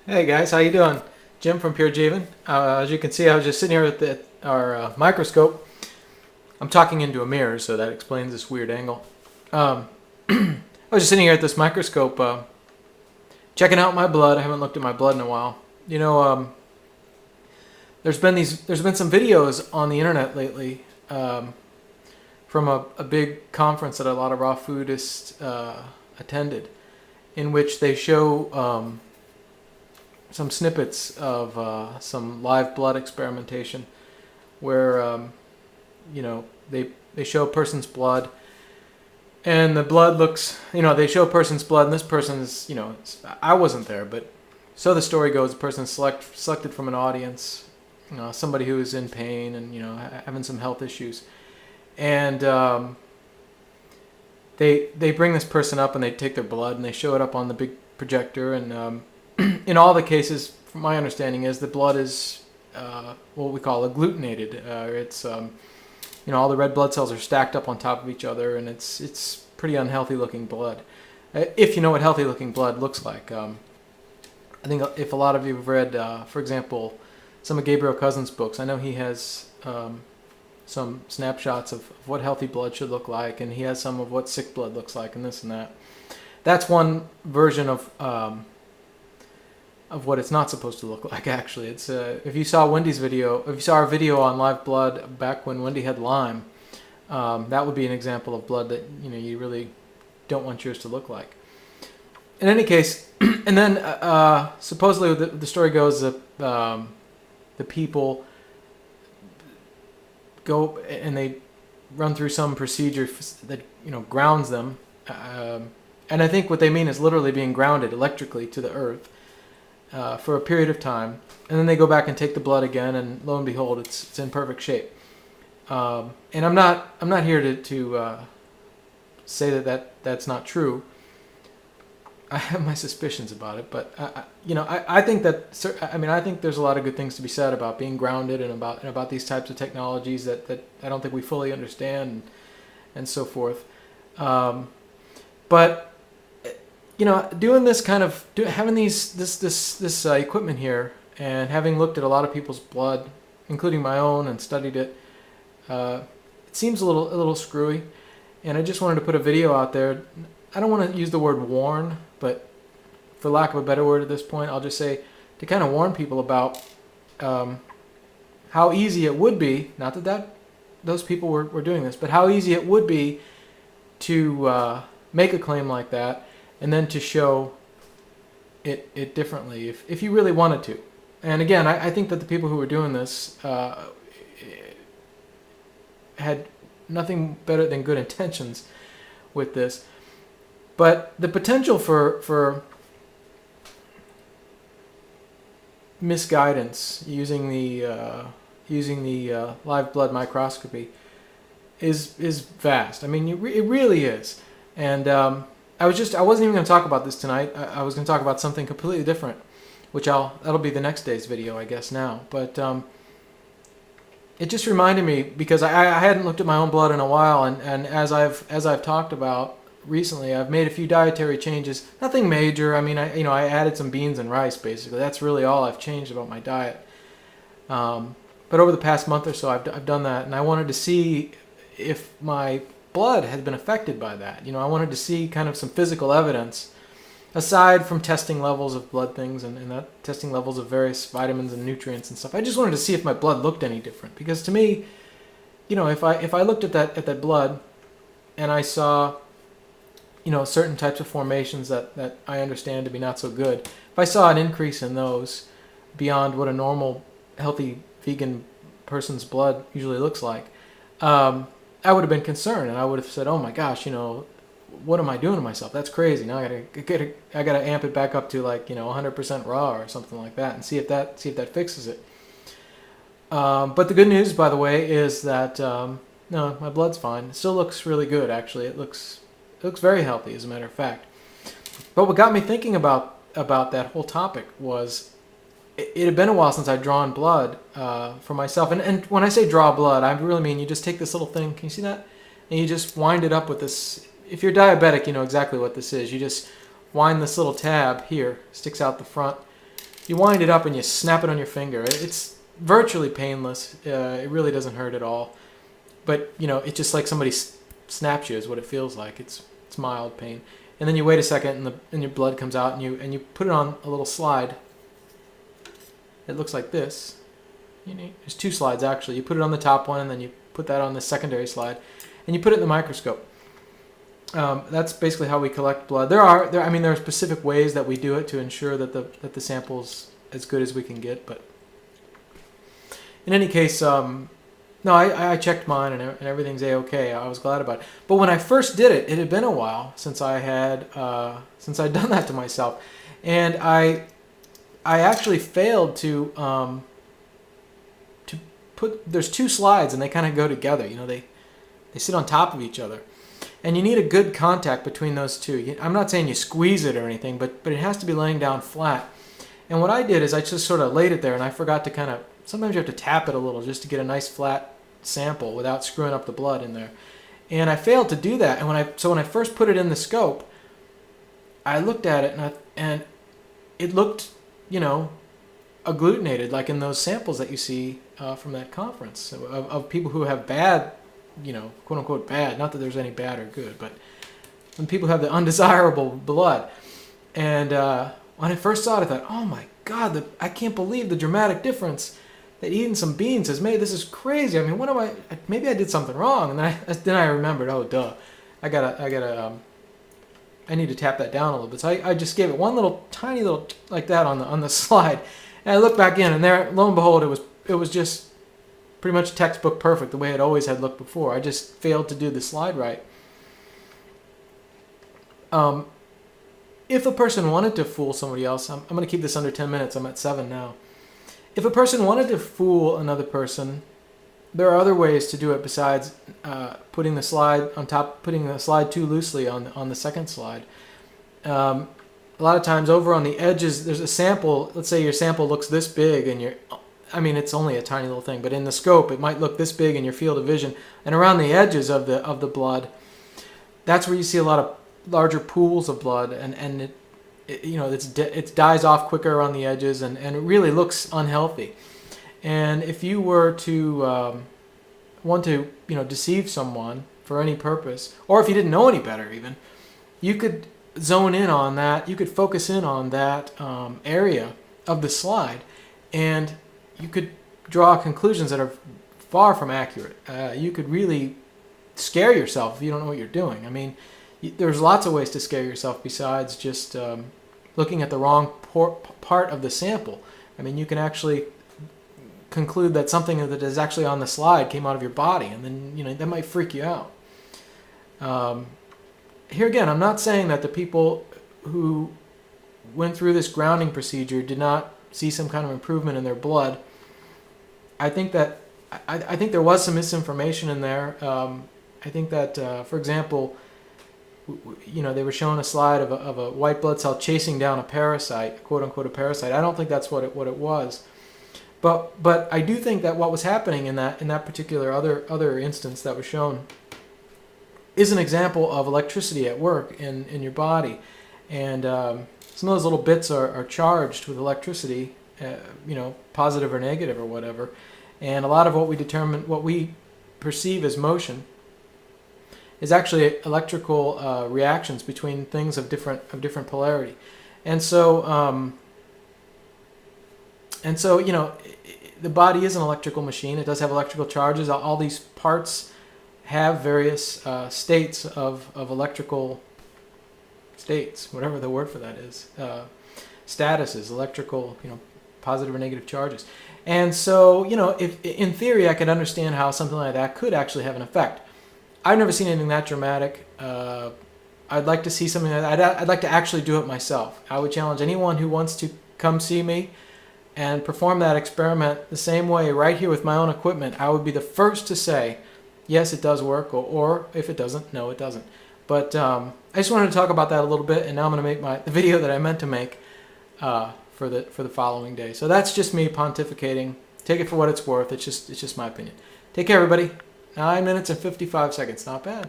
Hey guys, how you doing? Jim from Pure Javen. As you can see, I was just sitting here with our microscope. I'm talking into a mirror, so that explains this weird angle. I was just sitting here at this microscope, checking out my blood. I haven't looked at my blood in a while. There's been some videos on the internet lately from a big conference that a lot of raw foodists attended, in which they show some snippets of some live blood experimentation where they show a person's blood, and the blood looks, they show a person's blood, and this person's, I wasn't there, but so the story goes, the person selected from an audience, somebody who is in pain and having some health issues, and they bring this person up and they take their blood and they show it up on the big projector, and in all the cases, from my understanding, is the blood is what we call agglutinated. It's all the red blood cells are stacked up on top of each other, and it's pretty unhealthy looking blood. If you know what healthy looking blood looks like, I think if a lot of you have read, for example, some of Gabriel Cousens' books, I know he has some snapshots of what healthy blood should look like, and he has some of what sick blood looks like, and this and that. That's one version of what it's not supposed to look like. Actually, it's if you saw Wendy's video, if you saw our video on live blood back when Wendy had Lyme, that would be an example of blood that you really don't want yours to look like. In any case, and then supposedly the story goes that the people go and they run through some procedure that grounds them, and I think what they mean is literally being grounded electrically to the earth for a period of time, and then they go back and take the blood again, and lo and behold, it's in perfect shape. And I'm not here to say that's not true. I have my suspicions about it, but I think I think there's a lot of good things to be said about being grounded and about these types of technologies that I don't think we fully understand and so forth. But doing this kind of having this equipment here, and having looked at a lot of people's blood, including my own, and studied it, it seems a little screwy, and I just wanted to put a video out there. I don't want to use the word warn, but for lack of a better word at this point, I'll just say to kind of warn people about how easy it would be, not that those people were doing this, but how easy it would be to make a claim like that, and then to show it differently if you really wanted to. And again, I think that the people who were doing this had nothing better than good intentions with this. But the potential for misguidance using the live blood microscopy is vast. I mean, it really is. And I wasn't even going to talk about this tonight. I was going to talk about something completely different, which that'll be the next day's video, I guess now. But it just reminded me, because I hadn't looked at my own blood in a while, and as I've talked about recently, I've made a few dietary changes. Nothing major. I mean, I added some beans and rice, basically. That's really all I've changed about my diet. But over the past month or so, I've done that, and I wanted to see if my blood had been affected by that. I wanted to see kind of some physical evidence, aside from testing levels of blood things and that testing levels of various vitamins and nutrients and stuff. I just wanted to see if my blood looked any different, because to me, if I looked at that blood and I saw certain types of formations that I understand to be not so good, if I saw an increase in those beyond what a normal healthy vegan person's blood usually looks like, I would have been concerned, and I would have said, "Oh my gosh, what am I doing to myself? That's crazy. Now I gotta amp it back up to 100% raw or something like that, and see if that fixes it." But the good news, by the way, is that no, my blood's fine. It still looks really good, actually. It looks very healthy, as a matter of fact. But what got me thinking about that whole topic was it had been a while since I'd drawn blood for myself. And when I say draw blood, I really mean you just take this little thing. Can you see that? And you just wind it up with this. If you're diabetic, you know exactly what this is. You just wind this little tab here, sticks out the front, you wind it up and you snap it on your finger. It's virtually painless. It really doesn't hurt at all. But it's just like somebody snaps you is what it feels like. It's mild pain. And then you wait a second and your blood comes out and you put it on a little slide. It looks like this. There's 2 slides actually. You put it on the top one and then you put that on the secondary slide, and you put it in the microscope. That's basically how we collect blood. There are specific ways that we do it to ensure that the sample's as good as we can get. But in any case, no, I checked mine and everything's a-okay. I was glad about it. But when I first did it, it had been a while since I'd done that to myself, and I actually failed to put. There's 2 slides and they kind of go together. They sit on top of each other. And you need a good contact between those 2. I'm not saying you squeeze it or anything, but it has to be laying down flat. And what I did is I just sort of laid it there, and I forgot to sometimes you have to tap it a little just to get a nice flat sample without screwing up the blood in there. And I failed to do that. And when I first put it in the scope, I looked at it and it looked, agglutinated, like in those samples that you see from that conference of people who have bad, quote unquote bad, not that there's any bad or good, but when people have the undesirable blood. And when I first saw it, I thought, oh my God, I can't believe the dramatic difference that eating some beans has made. This is crazy. I mean, maybe I did something wrong. And then I remembered, oh duh, I need to tap that down a little bit. So I just gave it one tiny little like that on the slide. And I looked back in, and there, lo and behold, it was just pretty much textbook perfect, the way it always had looked before. I just failed to do the slide right. If a person wanted to fool somebody else, I'm going to keep this under 10 minutes. I'm at 7 now. If a person wanted to fool another person, there are other ways to do it besides putting the slide too loosely on the second slide. A lot of times over on the edges, there's a sample. Let's say your sample looks this big, and it's only a tiny little thing, but in the scope, it might look this big in your field of vision. And around the edges of the blood, that's where you see a lot of larger pools of blood, and it dies off quicker around the edges, and it really looks unhealthy. And if you were to want to deceive someone for any purpose, or if you didn't know any better even, you could zone in on that. You could focus in on that area of the slide, and you could draw conclusions that are far from accurate. You could really scare yourself if you don't know what you're doing. I mean, there's lots of ways to scare yourself besides just looking at the wrong part of the sample. I mean, you can actually conclude that something that is actually on the slide came out of your body, and then that might freak you out. Here again, I'm not saying that the people who went through this grounding procedure did not see some kind of improvement in their blood. I think that I think there was some misinformation in there. I think that, for example, they were showing a slide of a white blood cell chasing down a parasite, quote unquote a parasite. I don't think that's what it was. But I do think that what was happening in that particular other instance that was shown is an example of electricity at work in your body, and some of those little bits are charged with electricity, positive or negative or whatever, and a lot of what we perceive as motion is actually electrical reactions between things of different polarity, and so the body is an electrical machine. It does have electrical charges. All these parts have various states of electrical states, whatever the word for that is, statuses, electrical, positive or negative charges. And so, if in theory I could understand how something like that could actually have an effect. I've never seen anything that dramatic. I'd like to see something like that. I'd like to actually do it myself. I would challenge anyone who wants to come see me and perform that experiment the same way right here with my own equipment. I would be the first to say, yes, it does work, or if it doesn't, no, it doesn't. But I just wanted to talk about that a little bit, and now I'm going to make the video that I meant to make for the following day. So that's just me pontificating. Take it for what it's worth. It's just my opinion. Take care, everybody. 9 minutes and 55 seconds. Not bad.